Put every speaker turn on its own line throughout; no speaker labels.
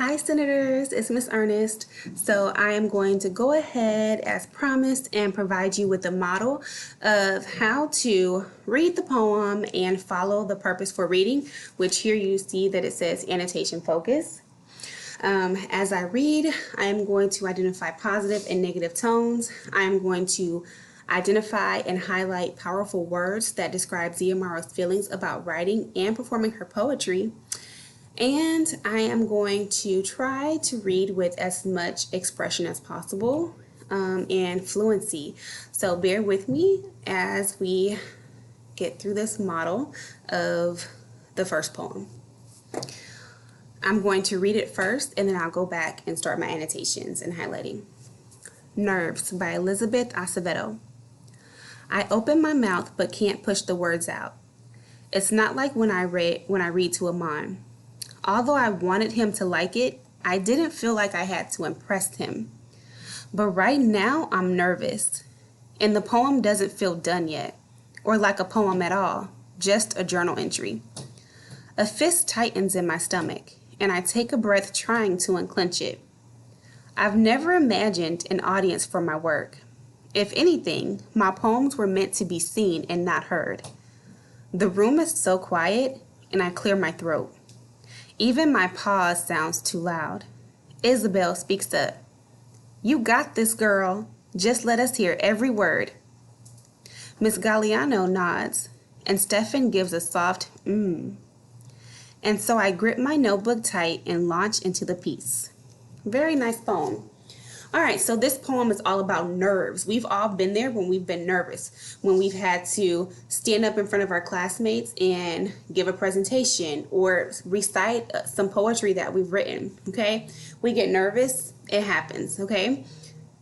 Hi, Senators. It's Miss Ernest. So I am going to go ahead, as promised, and provide you with a model of how to read the poem and follow the purpose for reading, which here you see that it says annotation focus. As I read, I am going to identify positive and negative tones. I am going to identify and highlight powerful words that describe Ziamaro's feelings about writing and performing her poetry. And I am going to try to read with as much expression as possible and fluency. So bear with me as we get through this model of the first poem. I'm going to read it first and then I'll go back and start my annotations and highlighting. Nerves by Elizabeth Acevedo. I open my mouth but can't push the words out. It's not like when I read to Aman. Although I wanted him to like it, I didn't feel like I had to impress him. But right now, I'm nervous. And the poem doesn't feel done yet, or like a poem at all, just a journal entry. A fist tightens in my stomach, and I take a breath trying to unclench it. I've never imagined an audience for my work. If anything, my poems were meant to be seen and not heard. The room is so quiet, and I clear my throat. Even my pause sounds too loud. Isabel speaks up. You got this, girl. Just let us hear every word. Miss Galliano nods, and Stefan gives a soft And so I grip my notebook tight and launch into the piece. Very nice poem. All right, so this poem is all about nerves. We've all been there when we've been nervous, when we've had to stand up in front of our classmates and give a presentation or recite some poetry that we've written, okay? We get nervous, it happens, okay?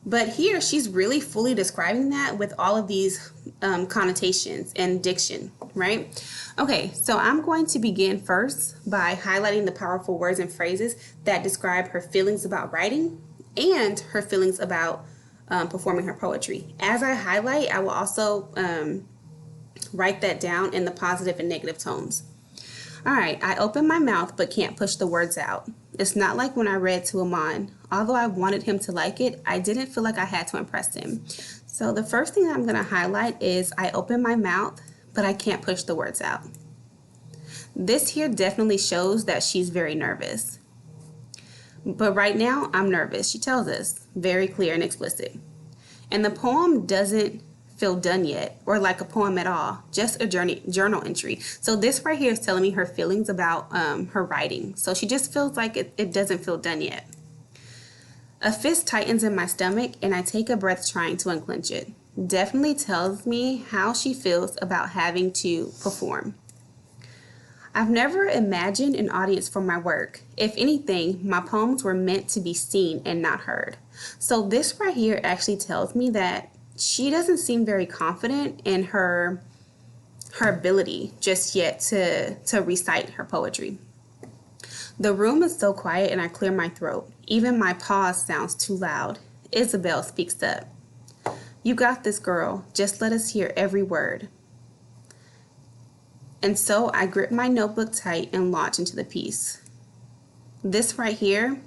But here she's really fully describing that with all of these connotations and diction, right? Okay, so I'm going to begin first by highlighting the powerful words and phrases that describe her feelings about writing and her feelings about performing her poetry. As I highlight, I will also write that down in the positive and negative tones. All right, I open my mouth but can't push the words out. It's not like when I read to Aman. Although I wanted him to like it, I didn't feel like I had to impress him. So the first thing I'm going to highlight is I open my mouth, but I can't push the words out. This here definitely shows that she's very nervous. But right now, I'm nervous, she tells us, very clear and explicit. And the poem doesn't feel done yet, or like a poem at all, just a journal entry. So this right here is telling me her feelings about her writing. So she just feels like it doesn't feel done yet. A fist tightens in my stomach, and I take a breath trying to unclench it. Definitely tells me how she feels about having to perform. I've never imagined an audience for my work. If anything, my poems were meant to be seen and not heard. So this right here actually tells me that she doesn't seem very confident in her ability just yet to recite her poetry. The room is so quiet and I clear my throat. Even my pause sounds too loud. Isabel speaks up. You got this, girl. Just let us hear every word. And so I grip my notebook tight and launch into the piece. This right here,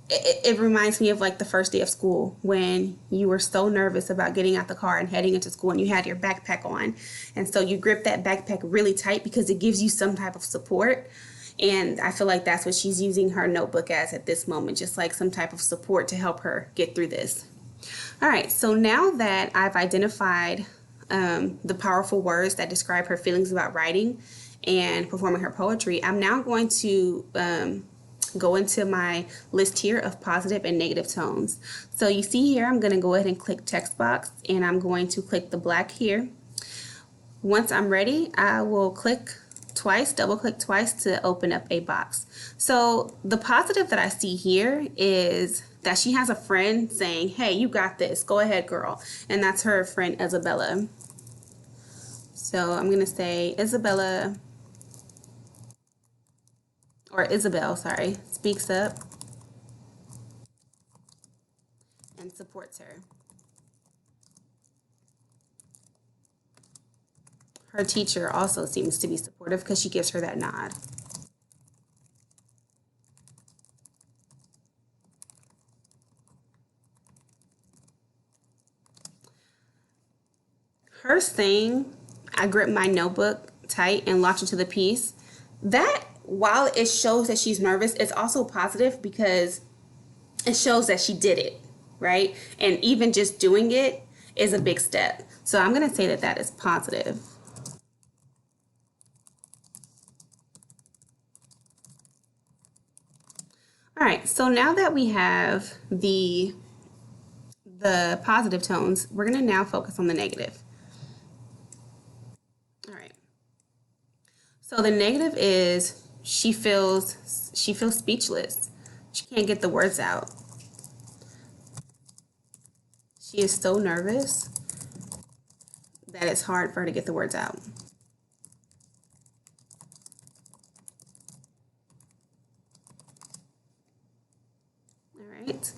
it reminds me of like the first day of school when you were so nervous about getting out the car and heading into school and you had your backpack on. And so you grip that backpack really tight because it gives you some type of support. And I feel like that's what she's using her notebook as at this moment, just like some type of support to help her get through this. All right, so now that I've identified the powerful words that describe her feelings about writing and performing her poetry, I'm now going to go into my list here of positive and negative tones. So you see here, I'm going to go ahead and click text box, and I'm going to click the black here. Once I'm ready, I will double click twice to open up a box. So the positive that I see here is that she has a friend saying, hey, you got this, go ahead, girl. And that's her friend Isabella. So I'm going to say Isabel, sorry, speaks up and supports her. Her teacher also seems to be supportive because she gives her that nod. her saying, I grip my notebook tight and launch into the piece, that while it shows that she's nervous, it's also positive because it shows that she did it, right? And even just doing it is a big step. So I'm going to say that that is positive. All right, so now that we have the positive tones, we're going to now focus on the negative. All right. So the negative is she feels speechless. She can't get the words out. She is so nervous that it's hard for her to get the words out. All right.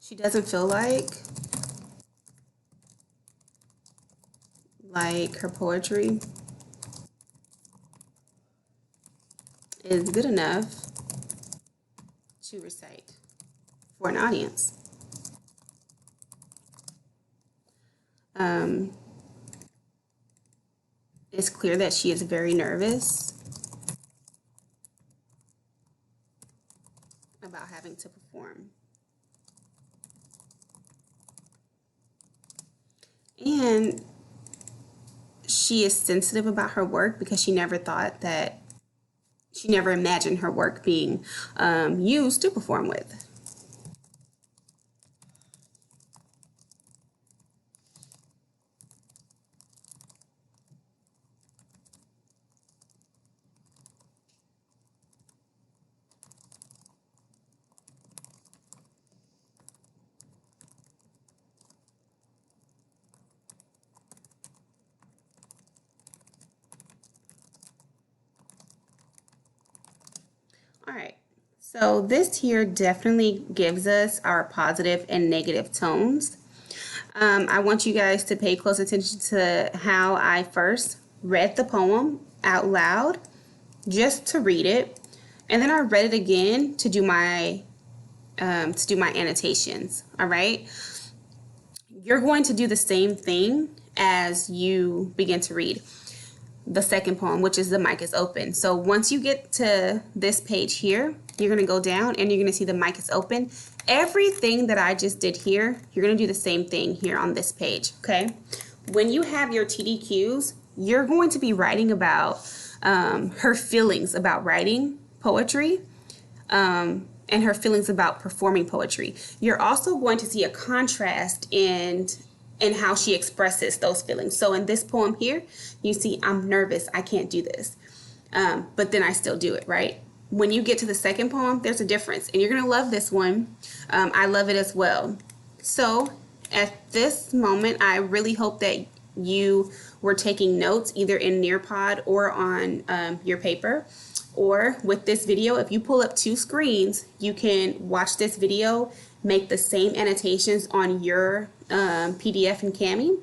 She doesn't feel like her poetry is good enough to recite for an audience. It's clear that she is very nervous about having to perform. And she is sensitive about her work because she never imagined her work being used to perform with. All right, so this here definitely gives us our positive and negative tones. I want you guys to pay close attention to how I first read the poem out loud, just to read it, and then I read it again to do my annotations. All right, you're going to do the same thing as you begin to read the second poem, which is The Mic is Open. So once you get to this page here, you're going to go down and you're going to see the mic is open. Everything that I just did here, you're going to do the same thing here on this page, okay? When you have your TDQs, you're going to be writing about her feelings about writing poetry and her feelings about performing poetry. You're also going to see a contrast in how she expresses those feelings. So in this poem here, you see, I'm nervous, I can't do this. But then I still do it, right? When you get to the second poem, there's a difference. And you're gonna love this one. I love it as well. So at this moment, I really hope that you were taking notes either in Nearpod or on your paper. Or with this video, if you pull up two screens, you can watch this video, make the same annotations on your PDF and Kami,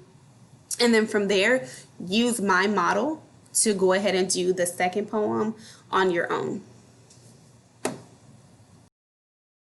and then from there use my model to go ahead and do the second poem on your own.